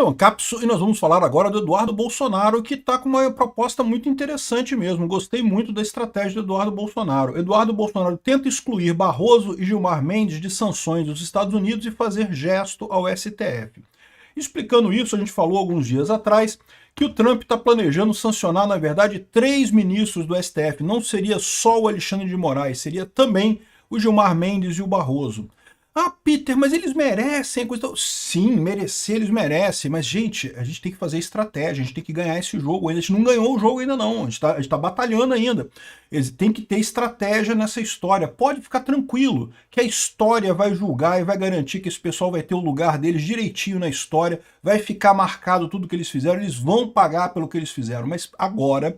Então, Capsu, e nós vamos falar agora do Eduardo Bolsonaro, que está com uma proposta muito interessante mesmo. Gostei muito da estratégia do Eduardo Bolsonaro. Eduardo Bolsonaro tenta excluir Barroso e Gilmar Mendes de sanções dos Estados Unidos e fazer gesto ao STF. Explicando isso, a gente falou alguns dias atrás que o Trump está planejando sancionar, na verdade, 3 ministros do STF. Não seria só o Alexandre de Moraes, seria também o Gilmar Mendes e o Barroso. Ah, Peter, mas eles merecem coisa. Sim, merecer eles merecem, mas, gente, a gente tem que fazer estratégia, a gente tem que ganhar esse jogo ainda. A gente não ganhou o jogo ainda não, a gente tá batalhando ainda. Eles têm que ter estratégia nessa história. Pode ficar tranquilo que a história vai julgar e vai garantir que esse pessoal vai ter o lugar deles direitinho na história, vai ficar marcado tudo que eles fizeram, eles vão pagar pelo que eles fizeram. Mas agora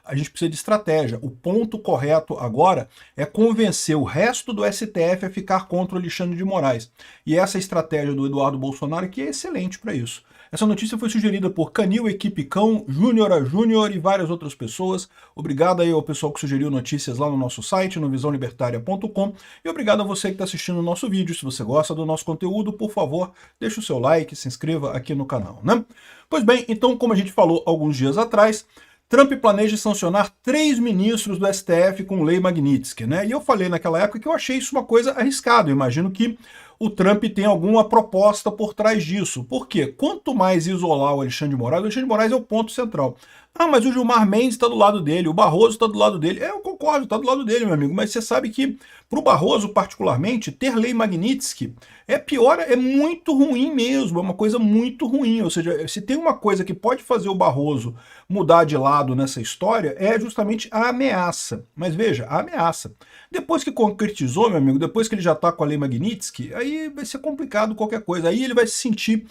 a gente precisa de estratégia. O ponto correto agora é convencer o resto do STF a ficar contra o Alexandre de Moraes. E essa estratégia do Eduardo Bolsonaro que é excelente para isso. Essa notícia foi sugerida por Canil Equipe Cão, Júnior a Júnior e várias outras pessoas. Obrigado aí ao pessoal que sugeriu notícias lá no nosso site, no visãolibertaria.com. E obrigado a você que está assistindo o nosso vídeo. Se você gosta do nosso conteúdo, por favor, deixe o seu like, se inscreva aqui no canal, né? Pois bem, então, como a gente falou alguns dias atrás, Trump planeja sancionar 3 ministros do STF com lei Magnitsky, né? E eu falei naquela época que eu achei isso uma coisa arriscada. Eu imagino que o Trump tem alguma proposta por trás disso. Por quê? Quanto mais isolar o Alexandre de Moraes é o ponto central. Ah, mas o Gilmar Mendes está do lado dele, o Barroso está do lado dele. Eu concordo, está do lado dele, meu amigo. Mas você sabe que, para o Barroso particularmente, ter lei Magnitsky é pior, é muito ruim mesmo, é uma coisa muito ruim. Ou seja, se tem uma coisa que pode fazer o Barroso mudar de lado nessa história, é justamente a ameaça. Mas veja, a ameaça. Depois que concretizou, meu amigo, depois que ele já está com a lei Magnitsky, aí vai ser complicado qualquer coisa. Aí ele vai se sentir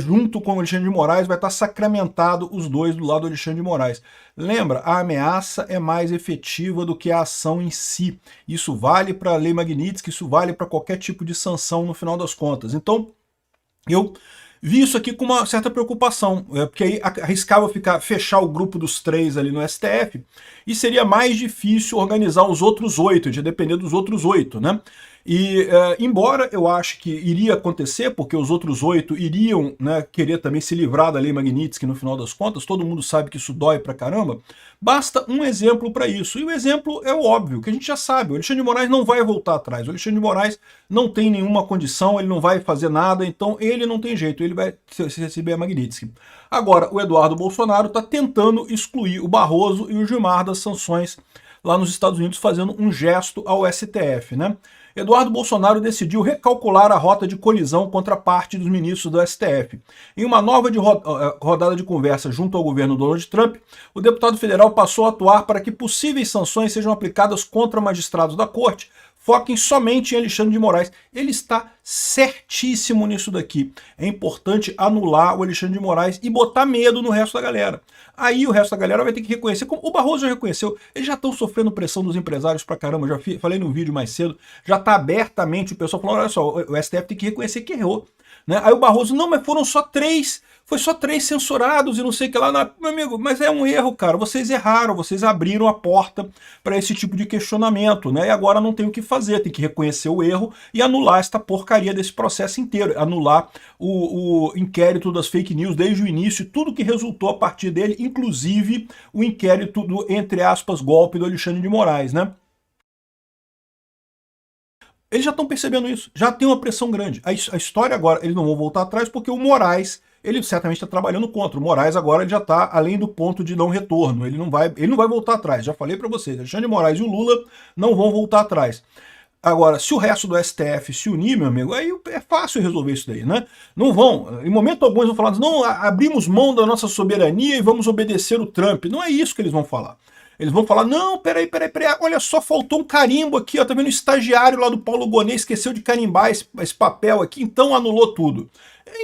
junto com o Alexandre de Moraes, vai estar sacramentado os dois do lado do Alexandre de Moraes. Lembra, a ameaça é mais efetiva do que a ação em si. Isso vale para a lei Magnitsky, isso vale para qualquer tipo de sanção no final das contas. Então, eu vi isso aqui com uma certa preocupação, porque aí arriscava fechar o grupo dos 3 ali no STF, e seria mais difícil organizar os outros 8, de depender dos outros 8, né? E embora eu ache que iria acontecer, porque os outros 8 iriam, né, querer também se livrar da lei Magnitsky no final das contas, todo mundo sabe que isso dói pra caramba, basta um exemplo para isso. E o exemplo é o óbvio, que a gente já sabe, o Alexandre de Moraes não vai voltar atrás, o Alexandre de Moraes não tem nenhuma condição, ele não vai fazer nada, então ele não tem jeito, ele vai receber a Magnitsky. Agora, o Eduardo Bolsonaro está tentando excluir o Barroso e o Gilmar das sanções lá nos Estados Unidos, fazendo um gesto ao STF, né? Eduardo Bolsonaro decidiu recalcular a rota de colisão contra parte dos ministros do STF. Em uma nova rodada de conversa junto ao governo Donald Trump, o deputado federal passou a atuar para que possíveis sanções sejam aplicadas contra magistrados da corte, foquem somente em Alexandre de Moraes. Ele está certíssimo nisso daqui. É importante anular o Alexandre de Moraes e botar medo no resto da galera. Aí o resto da galera vai ter que reconhecer, como o Barroso já reconheceu, eles já estão sofrendo pressão dos empresários pra caramba, já falei no vídeo mais cedo, já está abertamente o pessoal falando, olha só, o STF tem que reconhecer que errou. Né? Aí o Barroso, não, mas foram só 3, foi só 3 censurados e não sei o que lá. Não, meu amigo, mas é um erro, cara, vocês erraram, vocês abriram a porta para esse tipo de questionamento, né? E agora não tem o que fazer, tem que reconhecer o erro e anular esta porcaria desse processo inteiro, anular o inquérito das fake news desde o início, tudo que resultou a partir dele, inclusive o inquérito do, entre aspas, golpe do Alexandre de Moraes, né? Eles já estão percebendo isso, já tem uma pressão grande. A história agora, eles não vão voltar atrás porque o Moraes, ele certamente está trabalhando contra. O Moraes agora ele já está além do ponto de não retorno, ele não vai voltar atrás. Já falei para vocês, Alexandre de Moraes e o Lula não vão voltar atrás. Agora, se o resto do STF se unir, meu amigo, aí é fácil resolver isso daí, né? Não vão, em momento algum eles vão falar, não, abrimos mão da nossa soberania e vamos obedecer o Trump. Não é isso que eles vão falar. Eles vão falar, não, peraí, olha só, faltou um carimbo aqui, ó, tá vendo o estagiário lá do Paulo Gonet esqueceu de carimbar esse papel aqui, então anulou tudo.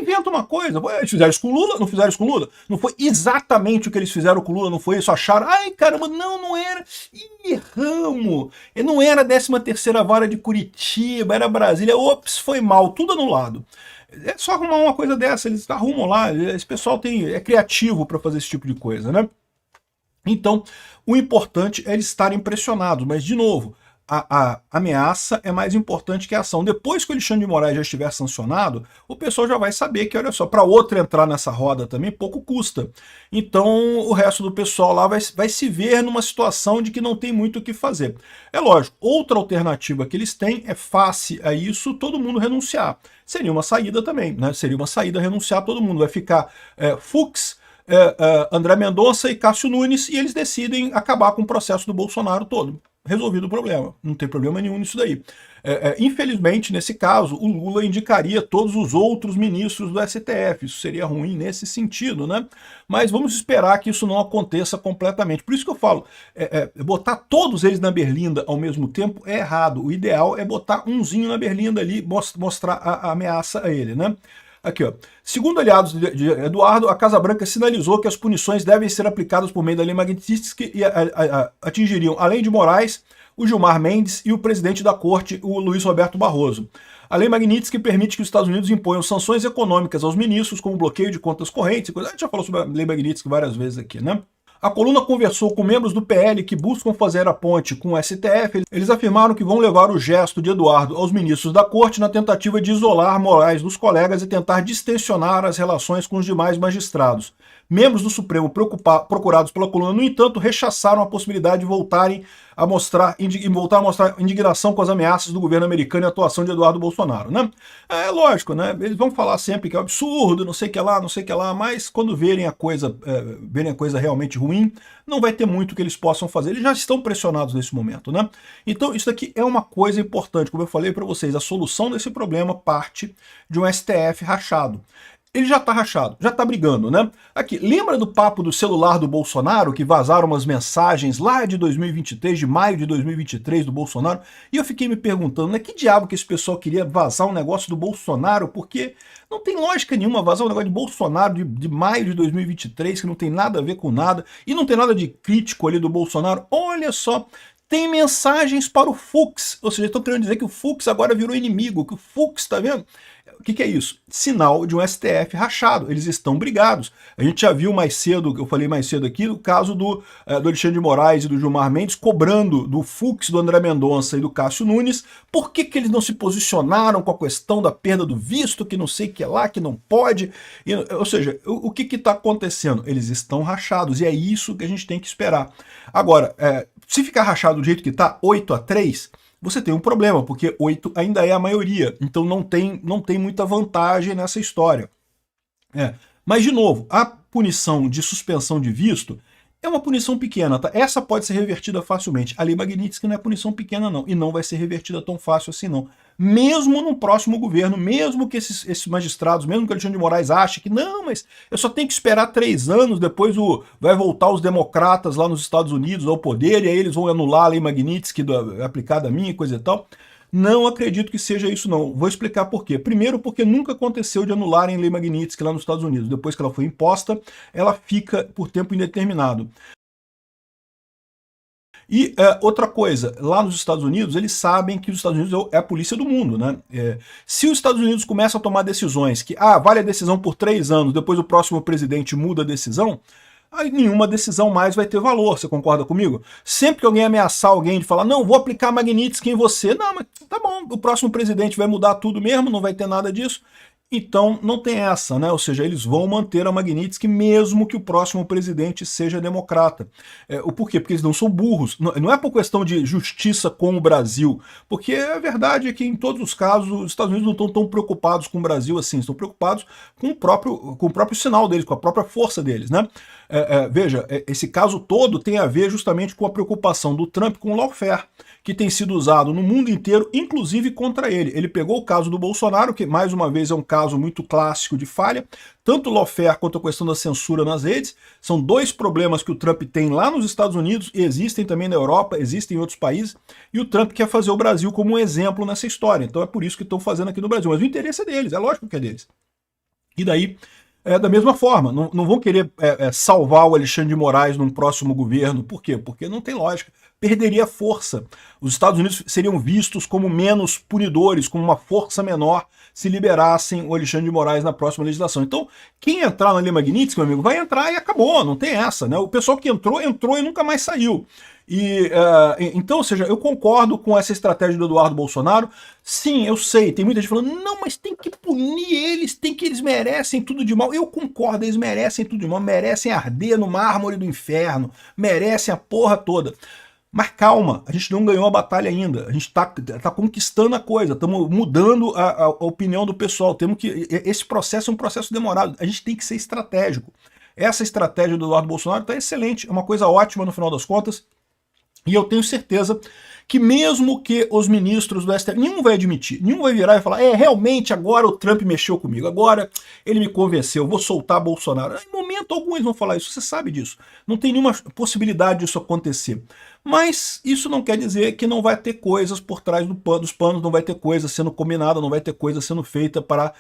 Inventa uma coisa, eles fizeram isso com o Lula, não fizeram isso com o Lula? Não foi exatamente o que eles fizeram com o Lula, não foi isso? Acharam, ai caramba, não era, erramos, não era a 13ª vara de Curitiba, era Brasília, ops, foi mal, tudo anulado. É só arrumar uma coisa dessa, eles arrumam lá, esse pessoal é criativo para fazer esse tipo de coisa, né? Então, o importante é eles estarem pressionados, mas, de novo, a ameaça é mais importante que a ação. Depois que o Alexandre de Moraes já estiver sancionado, o pessoal já vai saber que, olha só, para outro entrar nessa roda também pouco custa. Então o resto do pessoal lá vai se ver numa situação de que não tem muito o que fazer. É lógico, outra alternativa que eles têm é, face a isso, todo mundo renunciar. Seria uma saída também, né? Seria uma saída renunciar todo mundo. Vai ficar Fux, André Mendonça e Cássio Nunes, e eles decidem acabar com o processo do Bolsonaro todo. Resolvido o problema, não tem problema nenhum nisso daí. Infelizmente, nesse caso, o Lula indicaria todos os outros ministros do STF, isso seria ruim nesse sentido, né? Mas vamos esperar que isso não aconteça completamente. Por isso que eu falo, botar todos eles na berlinda ao mesmo tempo é errado. O ideal é botar umzinho na berlinda ali, mostrar a ameaça a ele, né? Aqui, ó. Segundo aliados de Eduardo, a Casa Branca sinalizou que as punições devem ser aplicadas por meio da lei Magnitsky e atingiriam, além de Moraes, o Gilmar Mendes e o presidente da corte, o Luiz Roberto Barroso. A lei Magnitsky permite que os Estados Unidos imponham sanções econômicas aos ministros, como bloqueio de contas correntes. A gente já falou sobre a lei Magnitsky várias vezes aqui, né? A coluna conversou com membros do PL que buscam fazer a ponte com o STF. Eles afirmaram que vão levar o gesto de Eduardo aos ministros da corte na tentativa de isolar Moraes dos colegas e tentar distensionar as relações com os demais magistrados. Membros do Supremo procurados pela coluna, no entanto, rechaçaram a possibilidade de voltarem a mostrar indignação com as ameaças do governo americano e a atuação de Eduardo Bolsonaro, né? É lógico, né? Eles vão falar sempre que é um absurdo, não sei o que lá, não sei o que lá, mas quando verem a coisa realmente ruim, não vai ter muito que eles possam fazer. Eles já estão pressionados nesse momento, né? Então isso aqui é uma coisa importante, como eu falei para vocês, a solução desse problema parte de um STF rachado. Ele já tá rachado, já tá brigando, né? Aqui, lembra do papo do celular do Bolsonaro, que vazaram umas mensagens lá de 2023, de maio de 2023 do Bolsonaro? E eu fiquei me perguntando, né, que diabo que esse pessoal queria vazar um negócio do Bolsonaro? Porque não tem lógica nenhuma vazar um negócio de Bolsonaro de maio de 2023, que não tem nada a ver com nada, e não tem nada de crítico ali do Bolsonaro. Olha só, tem mensagens para o Fux, ou seja, estão querendo dizer que o Fux agora virou inimigo, que o Fux, tá vendo? O que é isso? Sinal de um STF rachado, eles estão brigados. A gente já viu mais cedo, eu falei mais cedo aqui, o caso do Alexandre de Moraes e do Gilmar Mendes cobrando do Fux, do André Mendonça e do Cássio Nunes, por que eles não se posicionaram com a questão da perda do visto, que não sei o que lá, que não pode, ou seja, o que está acontecendo? Eles estão rachados, e é isso que a gente tem que esperar. Agora, se ficar rachado do jeito que está, 8-3, você tem um problema, porque 8 ainda é a maioria, então não tem muita vantagem nessa história. Mas, de novo, a punição de suspensão de visto é uma punição pequena, tá? Essa pode ser revertida facilmente. A lei Magnitsky não é punição pequena, não, e não vai ser revertida tão fácil assim, não. Mesmo no próximo governo, mesmo que esses magistrados, mesmo que o Alexandre de Moraes ache que não, mas eu só tenho que esperar 3 anos, depois vai voltar os democratas lá nos Estados Unidos ao poder, e aí eles vão anular a lei Magnitsky aplicada a mim e coisa e tal. Não acredito que seja isso, não. Vou explicar por quê. Primeiro, porque nunca aconteceu de anularem a lei Magnitsky lá nos Estados Unidos. Depois que ela foi imposta, ela fica por tempo indeterminado. E outra coisa, lá nos Estados Unidos, eles sabem que os Estados Unidos é a polícia do mundo, né? Se os Estados Unidos começam a tomar decisões que, vale a decisão por 3 anos, depois o próximo presidente muda a decisão, aí nenhuma decisão mais vai ter valor, você concorda comigo? Sempre que alguém ameaçar alguém de falar, não, vou aplicar Magnitsky em você, não, mas tá bom, o próximo presidente vai mudar tudo mesmo, não vai ter nada disso. Então não tem essa, né? Ou seja, eles vão manter a Magnitsky mesmo que o próximo presidente seja democrata. O porquê? Porque eles não são burros. Não é por questão de justiça com o Brasil, porque a verdade é que em todos os casos os Estados Unidos não estão tão preocupados com o Brasil assim, estão preocupados com o próprio sinal deles, com a própria força deles, né? Veja, esse caso todo tem a ver justamente com a preocupação do Trump com o lawfare, que tem sido usado no mundo inteiro, inclusive contra ele. Ele pegou o caso do Bolsonaro, que mais uma vez é um caso muito clássico de falha, tanto o lawfare quanto a questão da censura nas redes, são 2 problemas que o Trump tem lá nos Estados Unidos, e existem também na Europa, existem em outros países, e o Trump quer fazer o Brasil como um exemplo nessa história, então é por isso que estão fazendo aqui no Brasil, mas o interesse é deles, é lógico que é deles. E daí, da mesma forma, não vão querer salvar o Alexandre de Moraes num próximo governo, por quê? Porque não tem lógica. perderia força. Os Estados Unidos seriam vistos como menos punidores, como uma força menor, se liberassem o Alexandre de Moraes na próxima legislação. Então, quem entrar na Lei Magnitsky, meu amigo, vai entrar e acabou, não tem essa, né? O pessoal que entrou, entrou e nunca mais saiu. Então, ou seja, eu concordo com essa estratégia do Eduardo Bolsonaro. Sim, eu sei, tem muita gente falando, não, mas tem que punir eles, eles merecem tudo de mal. Eu concordo, eles merecem tudo de mal, merecem arder no mármore do inferno, merecem a porra toda. Mas calma, a gente não ganhou a batalha ainda, a gente tá conquistando a coisa, estamos mudando a opinião do pessoal, esse processo é um processo demorado, a gente tem que ser estratégico. Essa estratégia do Eduardo Bolsonaro está excelente, é uma coisa ótima no final das contas, e eu tenho certeza que mesmo que os ministros do STF, nenhum vai admitir, nenhum vai virar e falar, realmente agora o Trump mexeu comigo, agora ele me convenceu, vou soltar Bolsonaro. Em momento algum eles vão falar isso, você sabe disso. Não tem nenhuma possibilidade disso acontecer. Mas isso não quer dizer que não vai ter coisas por trás dos panos, não vai ter coisa sendo combinada, não vai ter coisa sendo feita para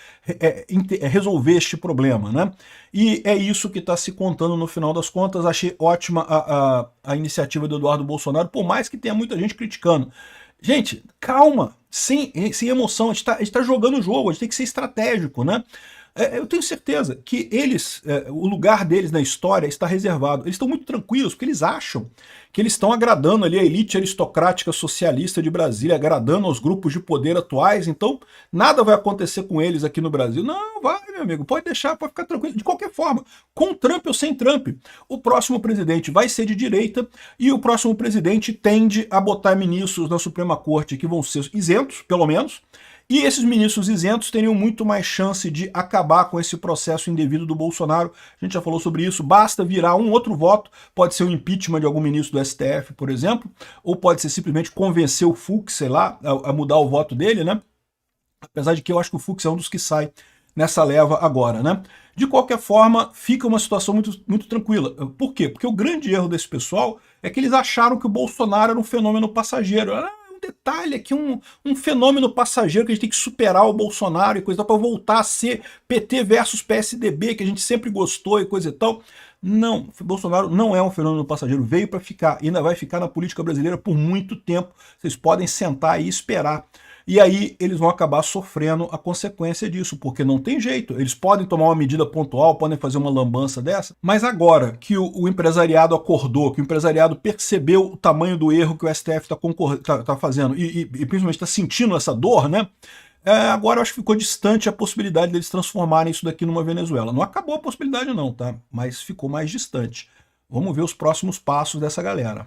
resolver este problema, né? E é isso que está se contando no final das contas. Achei ótima a iniciativa do Eduardo Bolsonaro, por mais que tenha muita gente criticando. Gente, calma, sem emoção, a gente tá jogando o jogo, a gente tem que ser estratégico, né? Eu tenho certeza que o lugar deles na história está reservado. Eles estão muito tranquilos, porque eles acham que eles estão agradando ali a elite aristocrática socialista de Brasília, agradando aos grupos de poder atuais, então nada vai acontecer com eles aqui no Brasil. Não, vai, meu amigo, pode deixar, pode ficar tranquilo. De qualquer forma, com Trump ou sem Trump, o próximo presidente vai ser de direita e o próximo presidente tende a botar ministros na Suprema Corte que vão ser isentos, pelo menos, e esses ministros isentos teriam muito mais chance de acabar com esse processo indevido do Bolsonaro. A gente já falou sobre isso, basta virar um outro voto, pode ser o impeachment de algum ministro do STF, por exemplo, ou pode ser simplesmente convencer o Fux, sei lá, a mudar o voto dele, né? Apesar de que eu acho que o Fux é um dos que sai nessa leva agora, né? De qualquer forma, fica uma situação muito, muito tranquila. Por quê? Porque o grande erro desse pessoal é que eles acharam que o Bolsonaro era um fenômeno passageiro. Detalhe aqui, um fenômeno passageiro que a gente tem que superar o Bolsonaro e coisa e tal, para voltar a ser PT versus PSDB, que a gente sempre gostou e coisa e tal. Não, Bolsonaro não é um fenômeno passageiro, veio para ficar, ainda vai ficar na política brasileira por muito tempo. Vocês podem sentar e esperar. E aí eles vão acabar sofrendo a consequência disso, porque não tem jeito. Eles podem tomar uma medida pontual, podem fazer uma lambança dessa, mas agora que o empresariado acordou, que o empresariado percebeu o tamanho do erro que o STF está fazendo e principalmente está sentindo essa dor, né? Agora eu acho que ficou distante a possibilidade deles transformarem isso daqui numa Venezuela. Não acabou a possibilidade não, tá? Mas ficou mais distante. Vamos ver os próximos passos dessa galera.